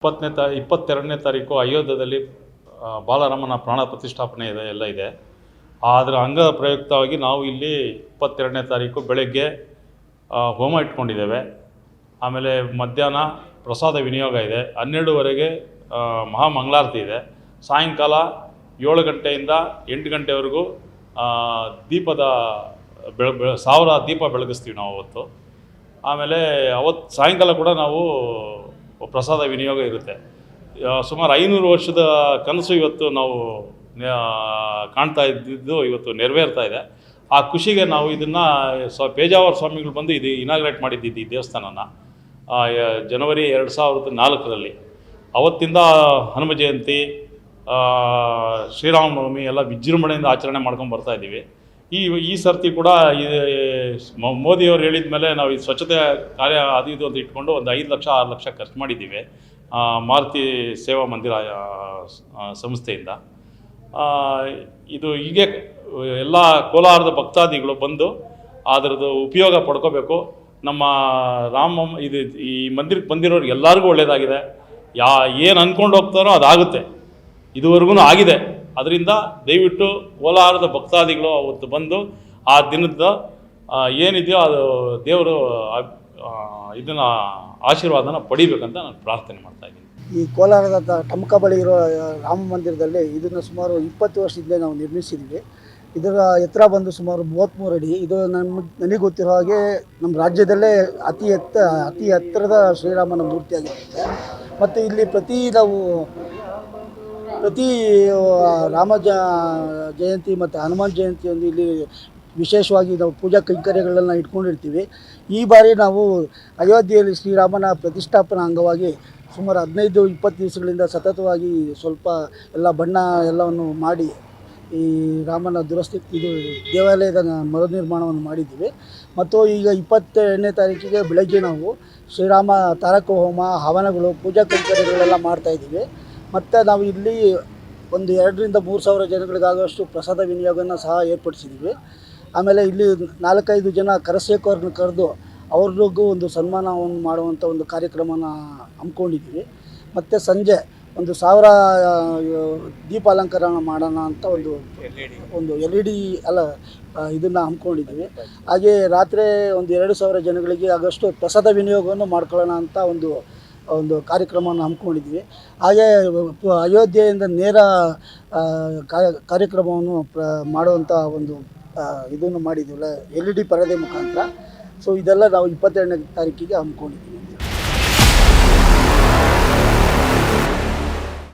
22ನೇ ತಾರೀಕು ಅಯೋಧ್ಯೆಯಲ್ಲಿ ಬಾಲರಾಮನ ಪ್ರಾಣ ಪ್ರತಿಷ್ಠಾಪನೆ ಎಲ್ಲ ಇದೆ. ಅದರ ಅಂಗ ಪ್ರಯುಕ್ತವಾಗಿ ನಾವು ಇಲ್ಲಿ 22ನೇ ತಾರೀಕು ಬೆಳಗ್ಗೆ ಹೋಮ ಇಟ್ಕೊಂಡಿದ್ದೇವೆ. ಆಮೇಲೆ ಮಧ್ಯಾಹ್ನ ಪ್ರಸಾದ ವಿನಿಯೋಗ ಇದೆ. 12ವರೆಗೆ ಮಹಾಮಂಗಳಾರತಿ ಇದೆ. ಸಾಯಂಕಾಲ 7 ಗಂಟೆಯಿಂದ 8 ಗಂಟೆವರೆಗೂ ದೀಪದ 1000 ದೀಪ ಬೆಳಗಿಸ್ತೀವಿ ನಾವು ಅವತ್ತು. ಆಮೇಲೆ ಅವತ್ತು ಸಾಯಂಕಾಲ ಕೂಡ ನಾವು ಪ್ರಸಾದ ವಿನಿಯೋಗ ಇರುತ್ತೆ. ಸುಮಾರು 500 ವರ್ಷದ ಕನಸು ಇವತ್ತು ನಾವು ಕಾಣ್ತಾ ಇದ್ದಿದ್ದು ಇವತ್ತು ನೆರವೇರ್ತಾ ಇದೆ. ಆ ಖುಷಿಗೆ ನಾವು ಇದನ್ನು ಪೇಜಾವರ ಸ್ವಾಮಿಗಳು ಬಂದು ಇದು ಇನಾಗ್ರೇಟ್ ಮಾಡಿದ್ದಿದ್ದು ಈ ದೇವಸ್ಥಾನನ ಜನವರಿ 2004ರಲ್ಲಿ. ಅವತ್ತಿಂದ ಹನುಮ ಜಯಂತಿ, ಶ್ರೀರಾಮನವಮಿ ಎಲ್ಲ ವಿಜೃಂಭಣೆಯಿಂದ ಆಚರಣೆ ಮಾಡ್ಕೊಂಡು ಬರ್ತಾ ಇದ್ದೀವಿ. ಈ ಸರ್ತಿ ಕೂಡ ಮೋದಿಯವರು ಹೇಳಿದ ಮೇಲೆ ನಾವು ಈ ಸ್ವಚ್ಛತೆ ಕಾರ್ಯ ಅದು ಇದು ಅಂತ ಇಟ್ಕೊಂಡು ಒಂದು 5 ಲಕ್ಷ 6 ಲಕ್ಷ ಖರ್ಚು ಮಾಡಿದ್ದೀವಿ ಮಾರುತಿ ಸೇವಾ ಮಂದಿರ ಸಂಸ್ಥೆಯಿಂದ. ಇದು ಹೀಗೆ ಎಲ್ಲ ಕೋಲಾರದ ಭಕ್ತಾದಿಗಳು ಬಂದು ಅದರದ್ದು ಉಪಯೋಗ ಪಡ್ಕೋಬೇಕು. ನಮ್ಮ ಈ ಮಂದಿರಕ್ಕೆ ಬಂದಿರೋರಿಗೆ ಎಲ್ಲರಿಗೂ ಒಳ್ಳೆಯದಾಗಿದೆ. ಏನು ಅಂದ್ಕೊಂಡು ಹೋಗ್ತಾರೋ ಅದಾಗುತ್ತೆ, ಇದುವರೆಗೂ ಆಗಿದೆ. ಅದರಿಂದ ದಯವಿಟ್ಟು ಕೋಲಾರದ ಭಕ್ತಾದಿಗಳು ಅವತ್ತು ಬಂದು ಆ ದಿನದ ಏನಿದೆಯೋ ಅದು ದೇವರು ಇದನ್ನು ಆಶೀರ್ವಾದನ ಪಡಿಬೇಕಂತ ನಾನು ಪ್ರಾರ್ಥನೆ ಮಾಡ್ತಾಯಿದ್ದೀನಿ. ಈ ಕೋಲಾರದ ಟಮಕ ಬಳಿ ಇರೋ ರಾಮ ಮಂದಿರದಲ್ಲಿ ಇದನ್ನು ಸುಮಾರು 20 ವರ್ಷದಿಂದ ನಾವು ನಿರ್ಮಿಸಿದ್ವಿ. ಇದರ ಎತ್ತರ ಬಂದು ಸುಮಾರು 33 ಅಡಿ. ಇದು ನನಗೆ ಗೊತ್ತಿರೋ ಹಾಗೆ ನಮ್ಮ ರಾಜ್ಯದಲ್ಲೇ ಅತಿ ಎತ್ತರದ ಶ್ರೀರಾಮನ ಮೂರ್ತಿಯಾಗಿರುತ್ತೆ. ಮತ್ತು ಇಲ್ಲಿ ಪ್ರತಿ ರಾಮ ಜಯಂತಿ ಮತ್ತು ಹನುಮಾನ್ ಜಯಂತಿಯೊಂದು ಇಲ್ಲಿ ವಿಶೇಷವಾಗಿ ನಾವು ಪೂಜಾ ಕೈಂಕರ್ಯಗಳನ್ನು ಇಟ್ಕೊಂಡಿರ್ತೀವಿ. ಈ ಬಾರಿ ನಾವು ಅಯೋಧ್ಯೆಯಲ್ಲಿ ಶ್ರೀರಾಮನ ಪ್ರತಿಷ್ಠಾಪನಾ ಅಂಗವಾಗಿ ಸುಮಾರು 15-20 ದಿವಸಗಳಿಂದ ಸತತವಾಗಿ ಸ್ವಲ್ಪ ಎಲ್ಲ ಬಣ್ಣ ಎಲ್ಲವನ್ನು ಮಾಡಿ ಈ ರಾಮನ ಇದು ದೇವಾಲಯದ ಮರುನಿರ್ಮಾಣವನ್ನು ಮಾಡಿದ್ದೀವಿ. ಮತ್ತು ಈಗ 22ನೇ ತಾರೀಕಿಗೆ ಬೆಳಗ್ಗೆ ನಾವು ಶ್ರೀರಾಮ ತಾರಕ ಹೋಮ, ಹವನಗಳು, ಪೂಜಾ ಕೈಂಕರ್ಯಗಳೆಲ್ಲ ಮಾಡ್ತಾಯಿದ್ದೀವಿ. ಮತ್ತು ನಾವು ಇಲ್ಲಿ ಒಂದು 2,000-3 ಸಾವಿರ ಜನಗಳಿಗಾಗುವಷ್ಟು ಪ್ರಸಾದ ವಿನಿಯೋಗನ ಸಹ ಏರ್ಪಡಿಸಿದ್ದೀವಿ. ಆಮೇಲೆ ಇಲ್ಲಿ 4-5 ಜನ ಕರಸೇವಕರನ್ನು ಕರೆದು ಅವ್ರಿಗೂ ಒಂದು ಸನ್ಮಾನವನ್ನು ಮಾಡುವಂಥ ಒಂದು ಕಾರ್ಯಕ್ರಮನ ಹಮ್ಮಿಕೊಂಡಿದ್ದೀವಿ. ಮತ್ತು ಸಂಜೆ ಒಂದು 1000 ದೀಪ ಅಲಂಕಾರ ಮಾಡೋಣ ಅಂತ ಒಂದು LED ಇದನ್ನು ಹಮ್ಮಿಕೊಂಡಿದ್ದೀವಿ. ಹಾಗೆ ರಾತ್ರಿ ಒಂದು 2,000 ಜನಗಳಿಗೆ ಆಗೋಷ್ಟು ಪ್ರಸಾದ ವಿನಿಯೋಗವನ್ನು ಮಾಡ್ಕೊಳ್ಳೋಣ ಅಂತ ಒಂದು ಕಾರ್ಯಕ್ರಮವನ್ನು ಹಮ್ಮಿಕೊಂಡಿದ್ವಿ. ಹಾಗೆ ಅಯೋಧ್ಯೆಯಿಂದ ನೇರ ಕಾರ್ಯಕ್ರಮವನ್ನು ಮಾಡುವಂಥ ಇದನ್ನು ಮಾಡಿದ್ದೀವಲ್ಲ LED ಪರದೆ ಮುಖಾಂತರ. ಸೊ ಇದೆಲ್ಲ ನಾವು 22ನೇ ತಾರೀಕಿಗೆ ಹಮ್ಮಿಕೊಂಡಿದ್ವಿ.